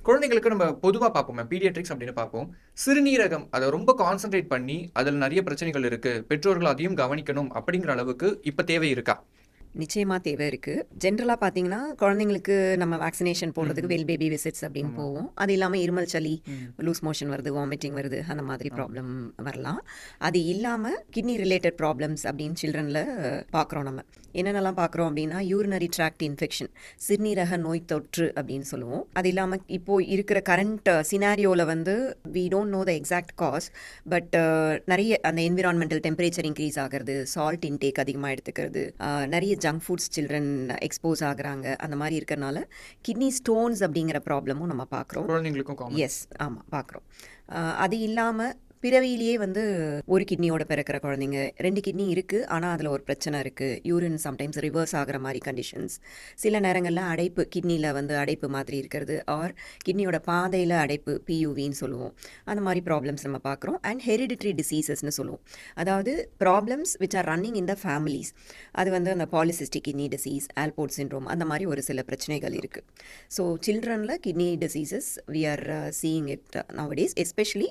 குழந்தைங்களுக்கு நம்ம பொதுவா பார்ப்போமே, பீடியாட்ரிக்ஸ் அப்படின்னு பார்ப்போம். சிறுநீரகம் அத ரொம்ப கான்சன்ட்ரேட் பண்ணி, அதில நெறைய பிரச்சனைகள் இருக்கு. பெற்றோர்கள் அதையும் கவனிக்கணும் அப்படிங்கிற அளவுக்கு இப்ப தேவை இருக்கா? நிச்சயமா தேவை இருக்கு. ஜென்ரலா பார்த்தீங்கன்னா, குழந்தைங்களுக்கு நம்ம வேக்சினேஷன் போடுறதுக்கு ம். வெல் பேபி விசிட்ஸ் அப்படின்னு ஆமா. போவோம். அது இல்லாம இருமல், சளி, ம். லூஸ் மோஷன் வருது, வாமிட்டிங் வருது, அந்த மாதிரி ஆமா. ப்ராப்ளம் வரலாம். அது இல்லாம கிட்னி ரிலேட்டட் ப்ராப்ளம்ஸ் அப்படின்னு சில்ட்ரன்ல பார்க்குறோம் நம்ம. என்னென்னலாம் பார்க்குறோம் அப்படின்னா, யூரினரி ட்ராக்ட் இன்ஃபெக்ஷன், சிறுநீரக நோய் தொற்று அப்படின்னு சொல்லுவோம். அது இல்லாம இப்போ இருக்கிற கரண்ட் சினாரியோல வந்து we don't know the exact cause. But நெறைய அந்த என்விரான்மெண்டல் டெம்பரேச்சர் இன்க்ரீஸ் ஆகுறது, சால்ட் இன்டேக் அதிகமா எடுத்துக்கிறது, நெறைய ஜங்க் ஃபுட்ஸ் சில்ட்ரன் எக்ஸ்போஸ் ஆகுறாங்க. அந்த மாதிரி இருக்கறனால கிட்னி ஸ்டோன்ஸ் அப்படிங்கிற ப்ராப்ளமும் நம்ம பார்க்குறோம். குழந்தைங்களுக்கும் காமன். எஸ், ஆமா பார்க்குறோம். அது இல்லாம பிறவியிலேயே வந்து ஒரு கிட்னியோட பிறக்கிற குழந்தைங்க, 2 கிட்னி இருக்கு. ஆனா அதுல ஒரு பிரச்சனை இருக்கு. யூரின் சம்டைம்ஸ் ரிவர்ஸ் ஆகுற மாரி கண்டிஷன்ஸ். சில நேரங்கள்ல அடைப்பு, கிட்னில வந்து அடைப்பு மாதிரி இருக்கிறது, ஆர் கிட்னியோட பாதையில அடைப்பு, பியூவின்னு சொல்லுவோம். அந்த மாதிரி ப்ராப்ளம்ஸ் நம்ம பார்க்குறோம். அண்ட் ஹெரிடிட்ரி டிசீசஸ்னு சொல்லுவோம். அதாவது problems which are running in the families. அது வந்து அந்த polycystic kidney disease, Alport syndrome, அந்த மாதிரி ஒரு சில பிரச்சனைகள் இருக்கு. ஸோ சில்ட்ரன்ல kidney diseases we are seeing it nowadays, especially